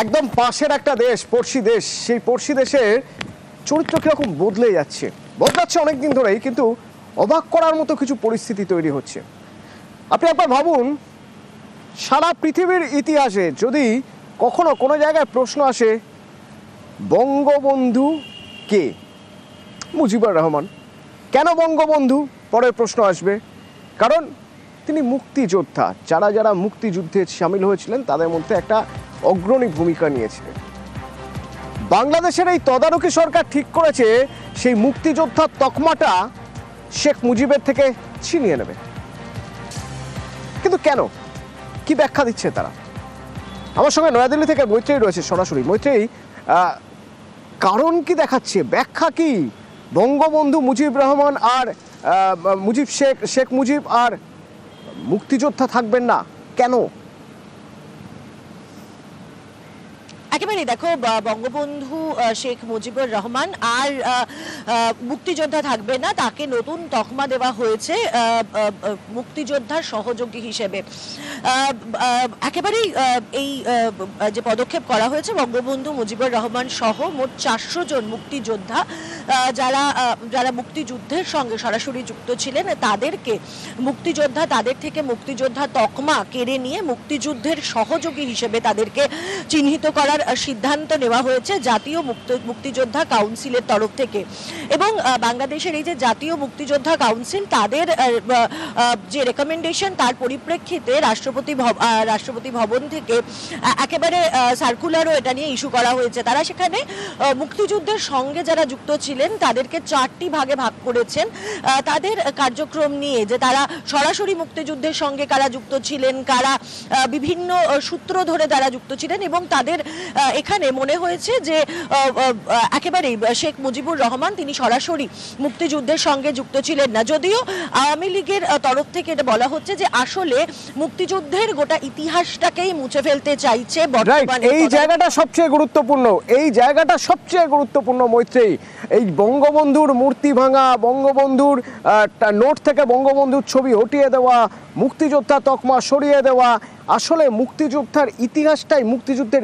একদম পাশের একটা দেশ, পড়শি দেশ, সেই পড়শি দেশের চরিত্র কিরকম বদলাচ্ছে অনেকদিন ধরেই, কিন্তু অবাক করার মতো কিছু পরিস্থিতি তৈরি হচ্ছে। আপনি একবার ভাবুন, সারা পৃথিবীর ইতিহাসে যদি কখনো কোনো জায়গায় প্রশ্ন আসে বঙ্গবন্ধু কে, মুজিবুর রহমান। কেন বঙ্গবন্ধু? পরের প্রশ্ন আসবে, কারণ তিনি মুক্তিযোদ্ধা। যারা যারা মুক্তিযুদ্ধে সামিল হয়েছিলেন তাদের মধ্যে একটা অগ্রণী ভূমিকা নিয়েছিলেন। বাংলাদেশের এই তদারকি সরকার ঠিক করেছে সেই মুক্তিযোদ্ধার তকমাটা শেখ মুজিবের থেকে ছিনিয়ে নেবে। কিন্তু কেন, কি ব্যাখ্যা দিচ্ছে তারা? আমার সঙ্গে নয়াদিল্লি থেকে মৈত্রেয়ী রয়েছে সরাসরি। মৈত্রেয়ী, কারণ কি দেখাচ্ছে, ব্যাখ্যা কি? বঙ্গবন্ধু মুজিব রহমান আর শেখ মুজিব আর মুক্তিযোদ্ধা থাকবেন না কেন? একেবারে দেখো, বঙ্গবন্ধু শেখ মুজিবুর রহমান আর মুক্তিযোদ্ধা থাকবে না, তাকে নতুন তকমা দেওয়া হয়েছে মুক্তিযোদ্ধার সহযোগী হিসেবে। একেবারেই এই যে পদক্ষেপ করা হয়েছে, বঙ্গবন্ধু মুজিবুর রহমান সহ মোট 400 জন মুক্তিযোদ্ধা যারা যারা মুক্তিযুদ্ধের সঙ্গে সরাসরি যুক্ত ছিলেন তাদেরকে তাদের থেকে মুক্তিযোদ্ধা তকমা কেড়ে নিয়ে মুক্তিযুদ্ধের সহযোগী হিসেবে তাদেরকে চিহ্নিত করার সিদ্ধান্ত নেওয়া হয়েছে জাতীয় মুক্তিযোদ্ধা কাউন্সিলের তরফ থেকে। এবং বাংলাদেশের এই যে জাতীয় মুক্তিযোদ্ধা কাউন্সিল, তাদের যে রেকমেন্ডেশন, তার পরিপ্রেক্ষিতে রাষ্ট্রপতি ভবন থেকে একেবারে সার্কুলারও এটা নিয়ে ইস্যু করা হয়েছে। তারা সেখানে মুক্তিযুদ্ধের সঙ্গে যারা যুক্ত ছিলেন তাদেরকে 4টি ভাগে ভাগ করেছেন তাদের কার্যক্রম নিয়ে, যে তারা সরাসরি মুক্তিযুদ্ধের সঙ্গে কারা যুক্ত ছিলেন, কারা বিভিন্ন সূত্র ধরে তারা যুক্ত ছিলেন। এবং তাদের এখানে মনে হয়েছে যে একেবারেই শেখ মুজিবুর রহমান তিনি সরাসরি মুক্তিযুদ্ধের সঙ্গে যুক্ত ছিলেন না। যদিও আওয়ামী লীগের তরফ থেকে এটা বলা হচ্ছে যে আসলে মুক্তিযুদ্ধের গোটা ইতিহাসটাকেই মুছে ফেলতে চাইছে বর্তমানে। এই জায়গাটা সবচেয়ে গুরুত্বপূর্ণ মৈত্রেয়ী। এই বঙ্গবন্ধুর মূর্তি ভাঙা, বঙ্গবন্ধুর নোট থেকে বঙ্গবন্ধুর ছবি হটিয়ে দেওয়া, মুক্তিযোদ্ধা তকমা সরিয়ে দেওয়া, আসলে মুক্তিযুদ্ধের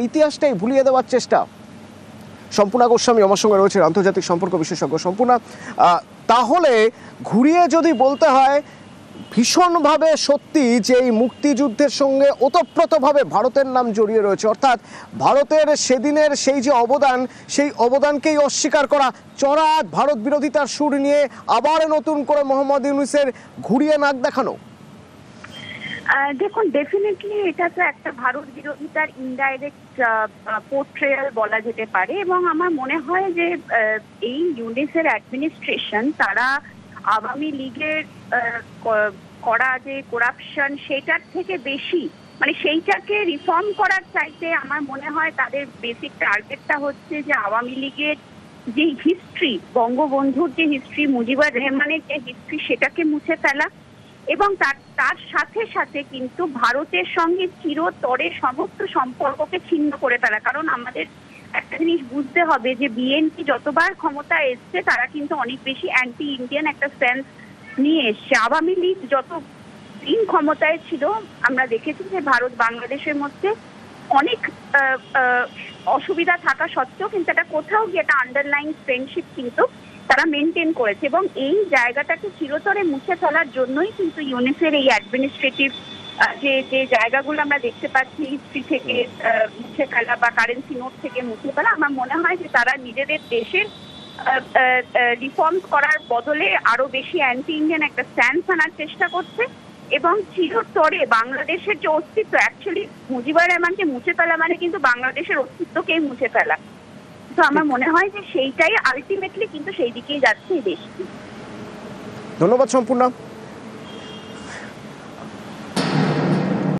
ইতিহাসটাই ভুলিয়ে দেওয়ার চেষ্টা। সম্পূর্ণা গোস্বামী আমার সঙ্গে রয়েছে, আন্তর্জাতিক সম্পর্ক বিশেষজ্ঞ। সম্পূর্ণা, তাহলে ঘুরিয়ে যদি বলতে হয়, ভীষণভাবে সত্যি যে এই মুক্তিযুদ্ধের সঙ্গে ওতপ্রোতভাবে ভারতের নাম জড়িয়ে রয়েছে, অর্থাৎ ভারতের সেদিনের সেই যে অবদান, সেই অবদানকেই অস্বীকার করা, চড়া ভারত বিরোধিতার সুর নিয়ে আবার নতুন করে মোহাম্মদ ইউনূসের ঘুরিয়ে নাক দেখানো। দেখুন, ডেফিনেটলি এটা তো একটা ভারত বিরোধিতার ইনডাইরেক্ট পোর্ট্রেয়াল বলা যেতে পারে। এবং আমার মনে হয় যে এই ইউনূসের অ্যাডমিনিস্ট্রেশন, তারা আওয়ামী লীগের করা যে করাপশন সেটার থেকে বেশি, মানে সেইটাকে রিফর্ম করার চাইতে আমার মনে হয় তাদের বেসিক টার্গেটটা হচ্ছে যে আওয়ামী লীগের যে হিস্ট্রি, বঙ্গবন্ধুর যে হিস্ট্রি, মুজিবুর রহমানের যে হিস্ট্রি, সেটাকে মুছে ফেলা। এবং তার সাথে সাথে কিন্তু ভারতের সঙ্গে চিরতরে সমস্ত সম্পর্ককে ছিন্ন করে ফেলা। কারণ আমাদের একটা জিনিস বুঝতে হবে যে বিএনপি যতবার ক্ষমতায় এসছে তারা কিন্তু অনেক বেশি অ্যান্টি ইন্ডিয়ান একটা সেন্স নিয়ে এসছে। আওয়ামী লীগ যত দিন ক্ষমতায় ছিল আমরা দেখেছি যে ভারত বাংলাদেশের মধ্যে অনেক অসুবিধা থাকা সত্ত্বেও কিন্তু এটা কোথাও গিয়ে একটা আন্ডারলাইন ফ্রেন্ডশিপ কিন্তু তারা মেনটেন করেছে। এবং এই জায়গাটাকে চিরতরে মুছে ফেলার জন্যই কিন্তু ইউনূসের এই অ্যাডমিনিস্ট্রেটিভ যে জায়গাগুলো আমরা দেখতে পাচ্ছি, হিস্ট্রি থেকে মুছে ফেলা বা কারেন্সি নোট থেকে মুছে ফেলা, আমার মনে হয় যে তারা নিজেদের দেশের রিফর্ম করার বদলে আরো বেশি অ্যান্টি ইন্ডিয়ান একটা স্ট্যান্স আনার চেষ্টা করছে। এবং চিরতরে বাংলাদেশের যে অস্তিত্ব, অ্যাকচুয়ালি মুজিবুর রহমানকে মুছে ফেলা মানে কিন্তু বাংলাদেশের অস্তিত্বকেই মুছে ফেলা। তো আমার মনে হয় যে সেইটাই আলটিমেটলি কিন্তু সেই দিকেই যাচ্ছে এই দেশটি। ধন্যবাদ সম্পূর্ণা।